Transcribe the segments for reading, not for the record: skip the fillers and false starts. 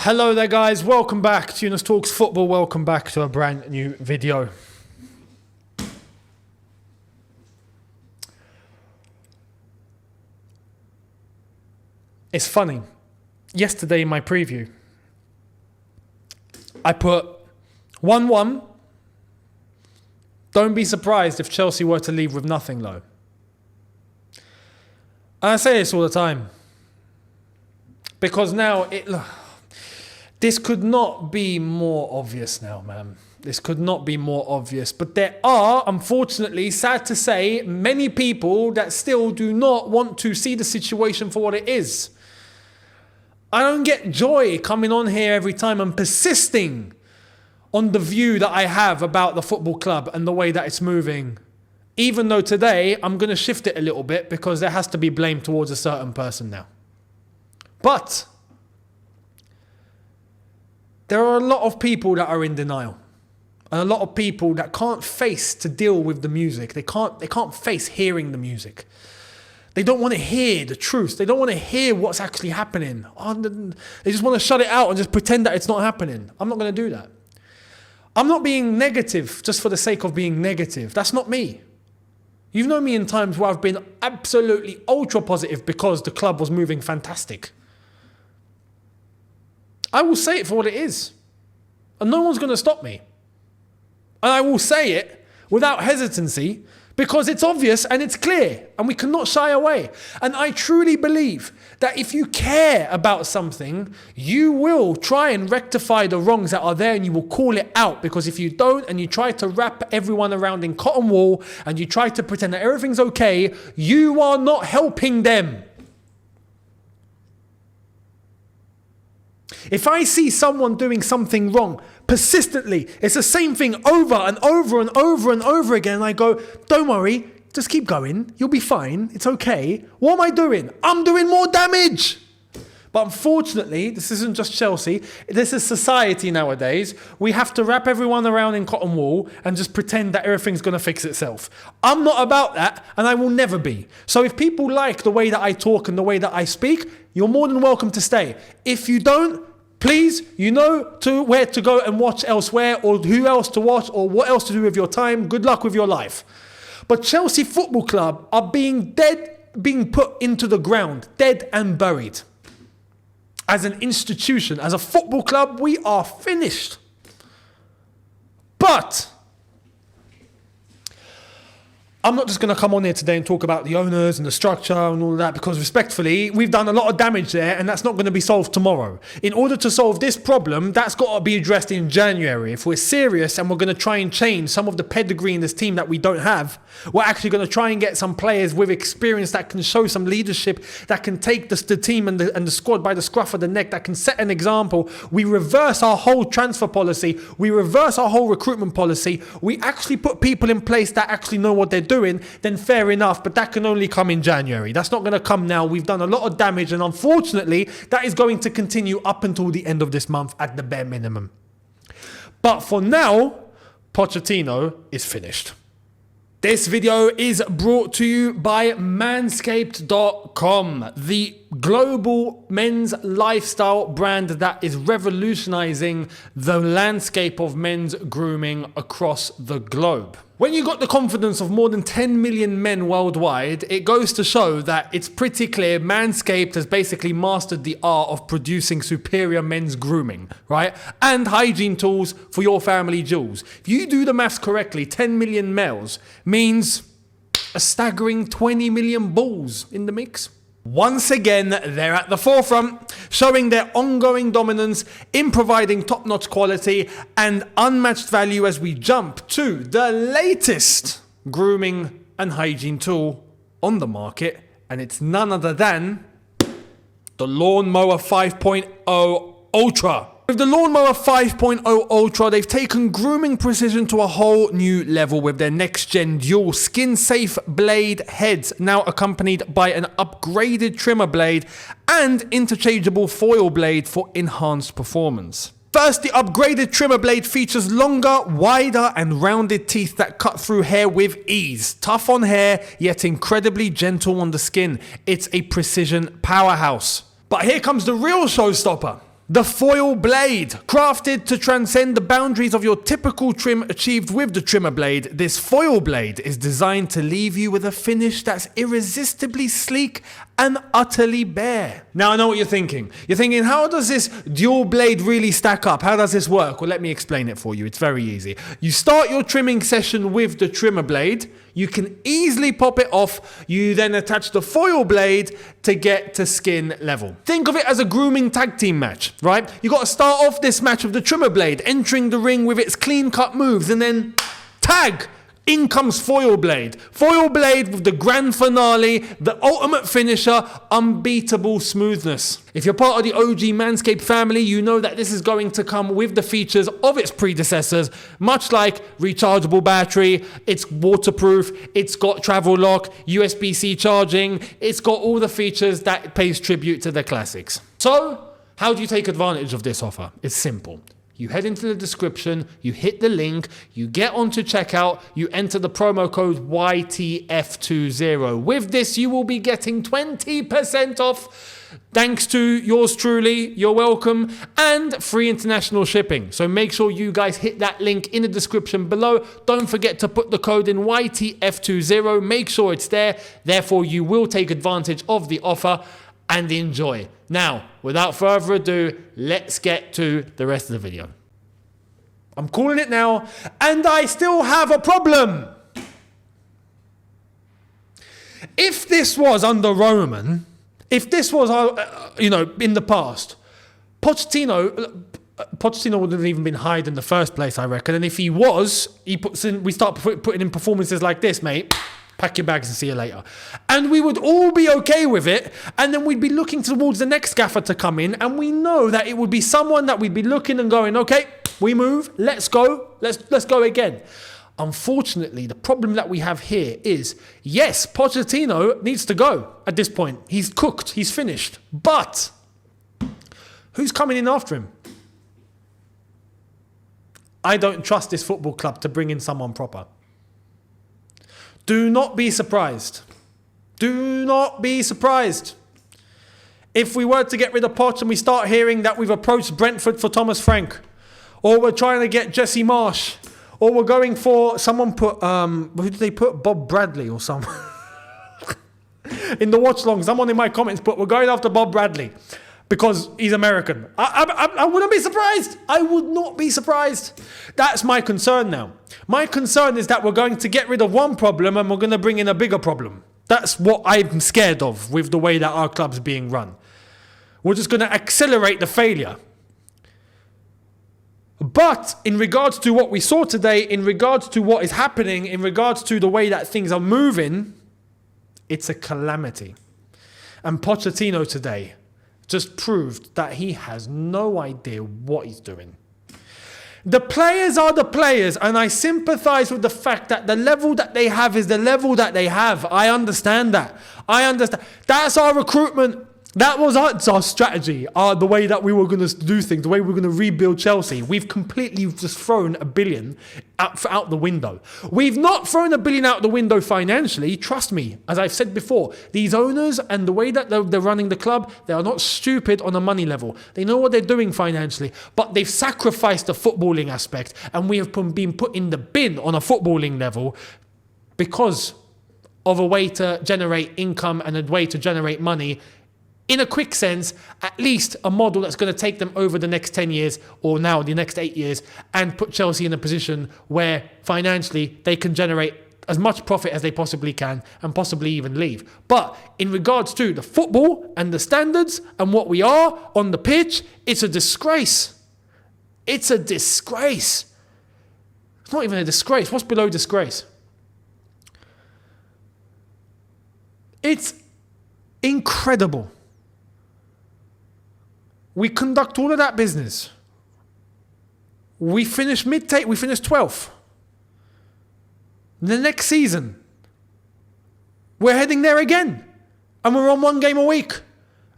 Hello there guys, welcome back to Younes Talks Football, welcome back to a brand new video. It's funny, yesterday in my preview, I put 1-1, don't be surprised if Chelsea were to leave with nothing though. And I say this all the time, because now this could not be more obvious now, man. This could not be more obvious. But there are, unfortunately, sad to say, many people that still do not want to see the situation for what it is. I don't get joy coming on here every time and persisting on the view that I have about the football club and the way that it's moving. Even though today I'm going to shift it a little bit because there has to be blame towards a certain person now. But there are a lot of people that are in denial. And a lot of people that can't face to deal with the music. They can't face hearing the music. They don't want to hear the truth. They don't want to hear what's actually happening. They just want to shut it out and just pretend that it's not happening. I'm not going to do that. I'm not being negative just for the sake of being negative. That's not me. You've known me in times where I've been absolutely ultra positive because the club was moving fantastic. I will say it for what it is. And no one's going to stop me. And I will say it without hesitancy because it's obvious and it's clear and we cannot shy away. And I truly believe that if you care about something, you will try and rectify the wrongs that are there and you will call it out. Because if you don't and you try to wrap everyone around in cotton wool and you try to pretend that everything's okay, you are not helping them. If I see someone doing something wrong persistently, it's the same thing over and over and over and over again. And I go, don't worry, just keep going. You'll be fine. It's okay. What am I doing? I'm doing more damage. But unfortunately, this isn't just Chelsea. This is society nowadays. We have to wrap everyone around in cotton wool and just pretend that everything's going to fix itself. I'm not about that, and I will never be. So if people like the way that I talk and the way that I speak, you're more than welcome to stay. If you don't, please, you know where to go and watch elsewhere, or who else to watch, or what else to do with your time. Good luck with your life. But Chelsea Football Club are being put into the ground, dead and buried. As an institution, as a football club, we are finished. But I'm not just going to come on here today and talk about the owners and the structure and all of that, because respectfully, we've done a lot of damage there and that's not going to be solved tomorrow. In order to solve this problem, that's got to be addressed in January. If we're serious and we're going to try and change some of the pedigree in this team that we don't have, we're actually going to try and get some players with experience that can show some leadership, that can take the team and the squad by the scruff of the neck, that can set an example. We reverse our whole transfer policy. We reverse our whole recruitment policy. We actually put people in place that actually know what they're doing, then fair enough, but that can only come in January. That's not going to come now. We've done a lot of damage, and unfortunately, that is going to continue up until the end of this month at the bare minimum. But for now, Pochettino is finished. This video is brought to you by manscaped.com, the global men's lifestyle brand that is revolutionizing the landscape of men's grooming across the globe. When you got the confidence of more than 10 million men worldwide, it goes to show that it's pretty clear Manscaped has basically mastered the art of producing superior men's grooming, right? And hygiene tools for your family jewels. If you do the maths correctly, 10 million males means a staggering 20 million balls in the mix. Once again, they're at the forefront, showing their ongoing dominance in providing top-notch quality and unmatched value as we jump to the latest grooming and hygiene tool on the market, and it's none other than the Lawnmower 5.0 Ultra. With the Lawnmower 5.0 Ultra, they've taken grooming precision to a whole new level with their next-gen dual skin-safe blade heads, now accompanied by an upgraded trimmer blade and interchangeable foil blade for enhanced performance. First, the upgraded trimmer blade features longer, wider and rounded teeth that cut through hair with ease. Tough on hair, yet incredibly gentle on the skin. It's a precision powerhouse. But here comes the real showstopper. The foil blade. Crafted to transcend the boundaries of your typical trim achieved with the trimmer blade, this foil blade is designed to leave you with a finish that's irresistibly sleek and utterly bare. Now I know what you're thinking. You're thinking, how does this dual blade really stack up? How does this work? Well, let me explain it for you. It's very easy. You start your trimming session with the trimmer blade. You can easily pop it off. You then attach the foil blade to get to skin level. Think of it as a grooming tag team match, right? You got to start off this match with the trimmer blade, entering the ring with its clean cut moves, and then tag. In comes foil blade. Foil blade with the grand finale, the ultimate finisher, unbeatable smoothness. If you're part of the OG Manscaped family, you know that this is going to come with the features of its predecessors, much like rechargeable battery, it's waterproof, it's got travel lock, USB-C charging, it's got all the features that pays tribute to the classics. So, how do you take advantage of this offer? It's simple. You head into the description, you hit the link, you get onto checkout, you enter the promo code YTF20. With this, you will be getting 20% off, thanks to yours truly, you're welcome, and free international shipping. So make sure you guys hit that link in the description below. Don't forget to put the code in YTF20. Make sure it's there. Therefore, you will take advantage of the offer and enjoy. Now, without further ado, let's get to the rest of the video. I'm calling it now, and I still have a problem. If this was under Roman, if this was, in the past, Pochettino wouldn't have even been hired in the first place, I reckon. And if he was, we start putting in performances like this, mate. Pack your bags and see you later. And we would all be okay with it. And then we'd be looking towards the next gaffer to come in. And we know that it would be someone that we'd be looking and going, okay, we move. Let's go. Let's go again. Unfortunately, the problem that we have here is, yes, Pochettino needs to go at this point. He's cooked. He's finished. But who's coming in after him? I don't trust this football club to bring in someone proper. Do not be surprised. Do not be surprised if we were to get rid of Poch and we start hearing that we've approached Brentford for Thomas Frank, or we're trying to get Jesse Marsh, or we're going for someone who did they put? Bob Bradley or someone. In the watch long, someone in my comments put, we're going after Bob Bradley because he's American. I wouldn't be surprised. I would not be surprised. That's my concern now. My concern is that we're going to get rid of one problem and we're going to bring in a bigger problem. That's what I'm scared of with the way that our club's being run. We're just going to accelerate the failure. But in regards to what we saw today, in regards to what is happening, in regards to the way that things are moving, it's a calamity. And Pochettino today just proved that he has no idea what he's doing. The players are the players, and I sympathize with the fact that the level that they have is the level that they have. I understand that. I understand. That's our recruitment. That was our strategy, the way that we were going to do things, the way we were going to rebuild Chelsea. We've completely just thrown $1 billion out the window. We've not thrown $1 billion out the window financially. Trust me, as I've said before, these owners and the way that they're running the club, they are not stupid on a money level. They know what they're doing financially, but they've sacrificed the footballing aspect, and we have been put in the bin on a footballing level because of a way to generate income and a way to generate money. In a quick sense, at least a model that's going to take them over the next 10 years or now the next 8 years and put Chelsea in a position where financially they can generate as much profit as they possibly can and possibly even leave. But in regards to the football and the standards and what we are on the pitch, it's a disgrace. It's a disgrace. It's not even a disgrace. What's below disgrace? It's incredible. We conduct all of that business. We finish mid-table. We finish 12th. The next season, we're heading there again. And we're on 1 game a week.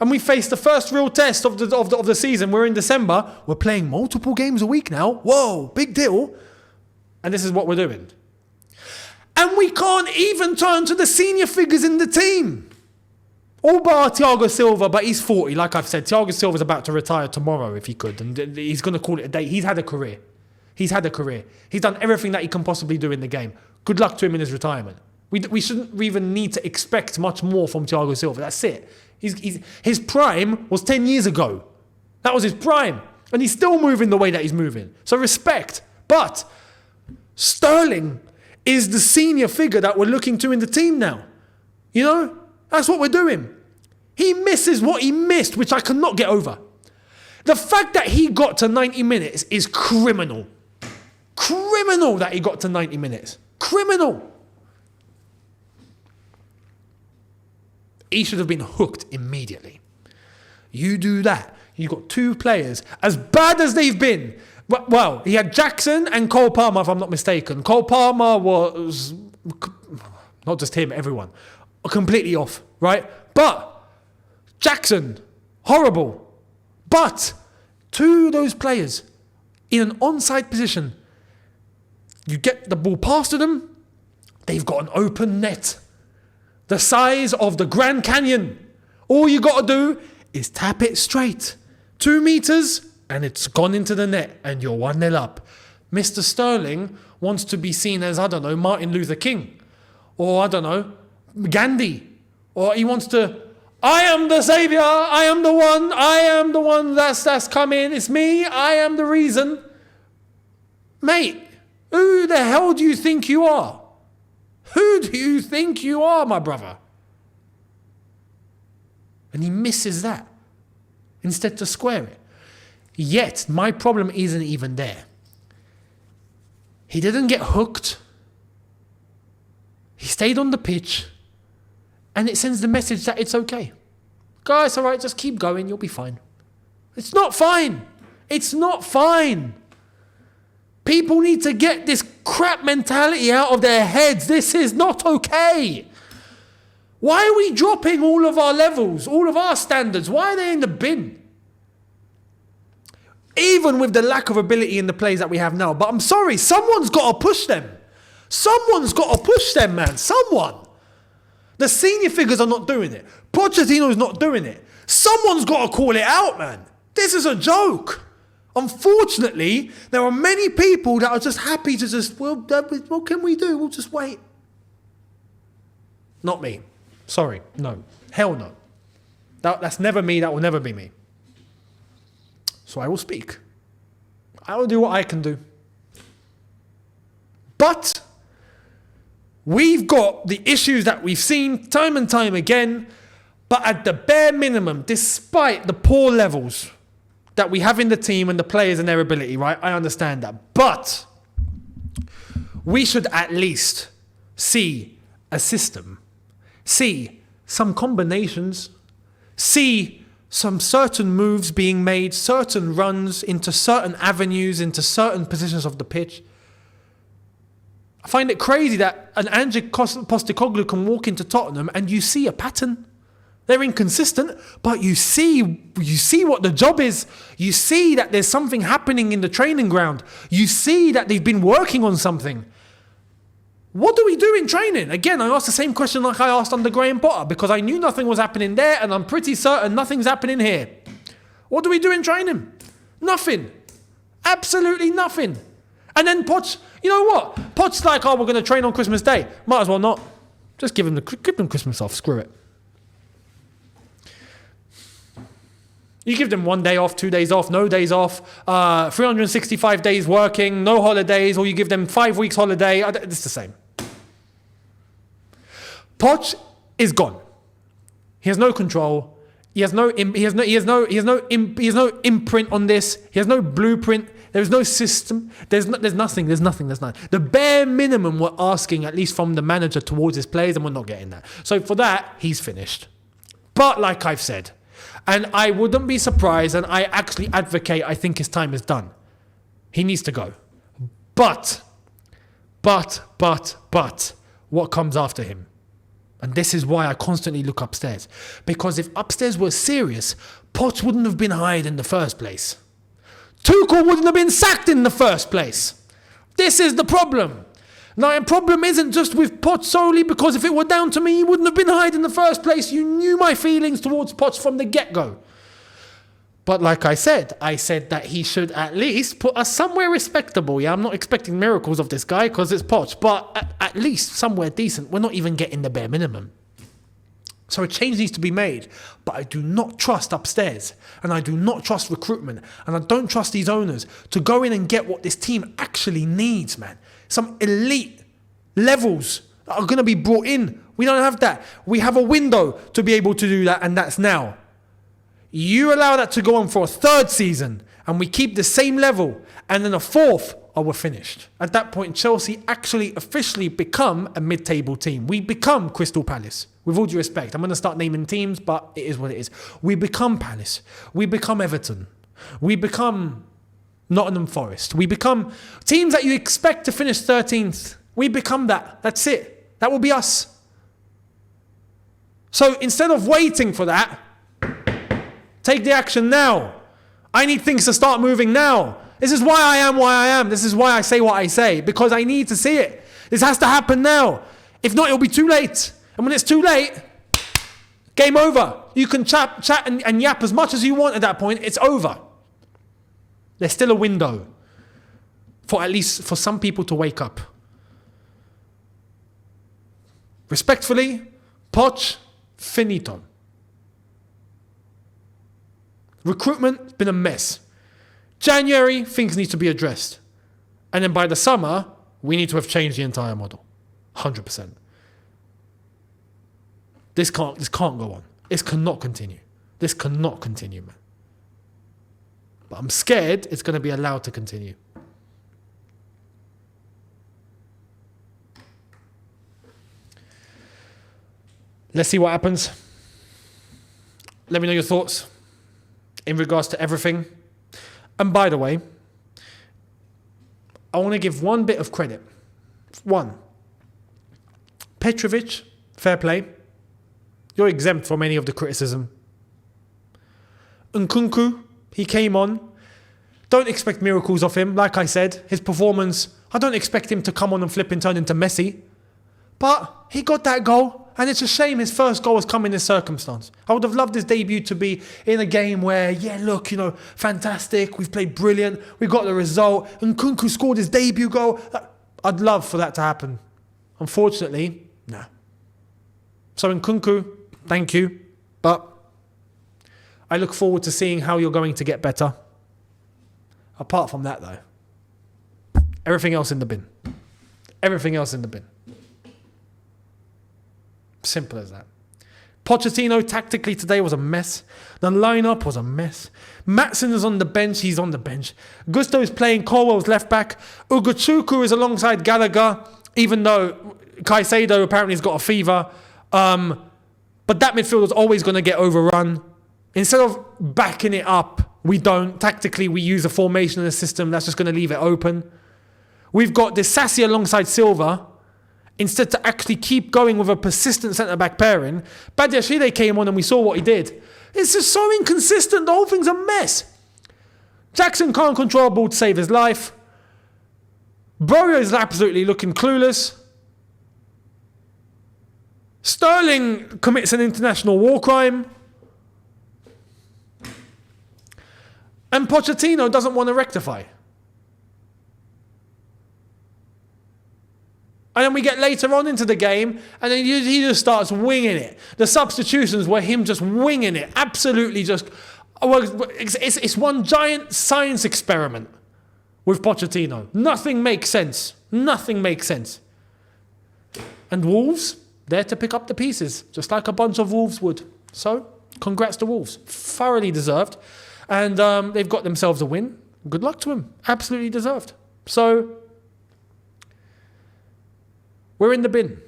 And we face the first real test of the season. We're in December. We're playing multiple games a week now. Whoa, big deal. And this is what we're doing. And we can't even turn to the senior figures in the team. All bar Thiago Silva, but he's 40. Like I've said, Thiago Silva's about to retire tomorrow if he could. And he's going to call it a day. He's had a career. He's done everything that he can possibly do in the game. Good luck to him in his retirement. We shouldn't even need to expect much more from Thiago Silva. That's it. His prime was 10 years ago. That was his prime. And he's still moving the way that he's moving. So respect. But Sterling is the senior figure that we're looking to in the team now. You know? That's what we're doing. He misses what he missed, which I cannot get over. The fact that he got to 90 minutes is criminal. Criminal that he got to 90 minutes. Criminal. He should have been hooked immediately. You do that. You've got two players, as bad as they've been. Well, he had Jackson and Cole Palmer, if I'm not mistaken. Cole Palmer was, not just him, everyone, completely off, right? But Jackson, horrible. But two of those players in an onside position, you get the ball past to them, they've got an open net. The size of the Grand Canyon. All you got to do is tap it straight. 2 meters and it's gone into the net and you're 1-0 up. Mr. Sterling wants to be seen as, I don't know, Martin Luther King. Or, I don't know, Gandhi. Or he wants to, I am the saviour, I am the one that's come in, it's me, I am the reason. Mate, who the hell do you think you are? Who do you think you are, my brother? And he misses that instead to square it. Yet, my problem isn't even there. He didn't get hooked. He stayed on the pitch. And it sends the message that it's okay. Guys, all right, just keep going. You'll be fine. It's not fine. It's not fine. People need to get this crap mentality out of their heads. This is not okay. Why are we dropping all of our levels, all of our standards? Why are they in the bin? Even with the lack of ability in the players that we have now. But I'm sorry, someone's got to push them. Someone's got to push them, man. Someone. The senior figures are not doing it. Pochettino's not doing it. Someone's got to call it out, man. This is a joke. Unfortunately, there are many people that are just happy to just, well, what can we do? We'll just wait. Not me. Sorry. No. Hell no. That's never me. That will never be me. So I will speak. I will do what I can do. But we've got the issues that we've seen time and time again. But at the bare minimum, despite the poor levels that we have in the team and the players and their ability, right? I understand that. But we should at least see a system, see some combinations, see some certain moves being made, certain runs into certain avenues, into certain positions of the pitch. I find it crazy that an Ange Postecoglou can walk into Tottenham and you see a pattern. They're inconsistent, but you see what the job is. You see that there's something happening in the training ground. You see that they've been working on something. What do we do in training? Again, I asked the same question like I asked under Graham Potter because I knew nothing was happening there and I'm pretty certain nothing's happening here. What do we do in training? Nothing. Absolutely nothing. And then Poch, you know what? Poch's like, oh, we're going to train on Christmas Day. Might as well not. Just give them Christmas off. Screw it. You give them 1 day off, 2 days off, no days off, 365 days working, no holidays, or you give them 5 weeks holiday. It's the same. Poch is gone. He has no control. He has no imprint on this. He has no blueprint. There's no system. There's nothing. The bare minimum we're asking, at least from the manager towards his players, and we're not getting that. So for that, he's finished. But like I've said, and I wouldn't be surprised, and I actually advocate, I think his time is done. He needs to go. But, what comes after him? And this is why I constantly look upstairs. Because if upstairs were serious, Poch wouldn't have been hired in the first place. Tuchel wouldn't have been sacked in the first place. This is the problem. Now, the problem isn't just with Poch solely, because if it were down to me, he wouldn't have been hired in the first place. You knew my feelings towards Poch from the get-go. But like I said that he should at least put us somewhere respectable. Yeah, I'm not expecting miracles of this guy because it's Poch, but at least somewhere decent. We're not even getting the bare minimum. So a change needs to be made. But I do not trust upstairs, and I do not trust recruitment, and I don't trust these owners to go in and get what this team actually needs, man. Some elite levels that are going to be brought in. We don't have that. We have a window to be able to do that, and that's now. You allow that to go on for a third season, and we keep the same level, and then a fourth, we're finished. At that point, Chelsea actually officially become a mid-table team. We become Crystal Palace. With all due respect, I'm going to start naming teams, but it is what it is. We become Palace. We become Everton. We become Nottingham Forest. We become teams that you expect to finish 13th. We become that. That's it. That will be us. So instead of waiting for that, take the action now. I need things to start moving now. This is why I am. This is why I say what I say, because I need to see it. This has to happen now. If not, it'll be too late. And when it's too late, game over. You can chat and yap as much as you want at that point. It's over. There's still a window for at least for some people to wake up. Respectfully, Poch, finito. Recruitment's been a mess. January, things need to be addressed. And then by the summer, we need to have changed the entire model. 100%. This can't go on. This cannot continue. This cannot continue, man. But I'm scared it's going to be allowed to continue. Let's see what happens. Let me know your thoughts in regards to everything. And by the way, I want to give one bit of credit. One. Petrovic, fair play. You're exempt from any of the criticism. Nkunku, he came on. Don't expect miracles of him. Like I said, his performance, I don't expect him to come on and flip and turn into Messi. But he got that goal. And it's a shame his first goal has come in this circumstance. I would have loved his debut to be in a game where, yeah, look, fantastic. We've played brilliant. We got the result. Nkunku scored his debut goal. I'd love for that to happen. Unfortunately, no. So Nkunku, thank you. But I look forward to seeing how you're going to get better. Apart from that, though, everything else in the bin. Everything else in the bin. Simple as that. Pochettino tactically today was a mess. The lineup was a mess. Maatsen is on the bench. He's on the bench. Gusto is playing Colwell's left back. Ugochukwu is alongside Gallagher, even though Caicedo apparently has got a fever. But that midfield is always going to get overrun. Instead of backing it up, we don't. Tactically, we use a formation and a system that's just going to leave it open. We've got Disasi alongside Silva. Instead to actually keep going with a persistent centre-back pairing. Badiashile came on and we saw what he did. It's just so inconsistent. The whole thing's a mess. Jackson can't control a ball to save his life. Brojo is absolutely looking clueless. Sterling commits an international war crime. And Pochettino doesn't want to rectify. And then we get later on into the game, and then he just starts winging it. The substitutions were him just winging it. Absolutely just... It's one giant science experiment with Pochettino. Nothing makes sense. Nothing makes sense. And Wolves, there to pick up the pieces, just like a bunch of Wolves would. So, congrats to Wolves. Thoroughly deserved. And they've got themselves a win. Good luck to them. Absolutely deserved. So... we're in the bin.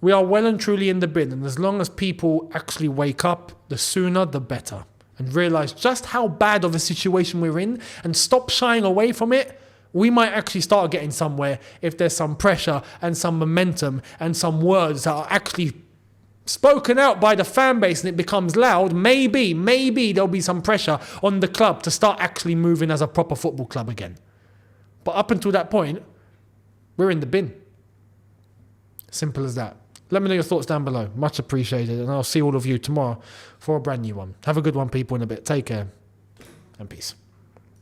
We are well and truly in the bin. And as long as people actually wake up, the sooner the better. And realise just how bad of a situation we're in and stop shying away from it, we might actually start getting somewhere if there's some pressure and some momentum and some words that are actually spoken out by the fan base and it becomes loud. Maybe there'll be some pressure on the club to start actually moving as a proper football club again. But up until that point, we're in the bin. Simple as that. Let me know your thoughts down below. Much appreciated. And I'll see all of you tomorrow for a brand new one. Have a good one, people, in a bit. Take care and peace.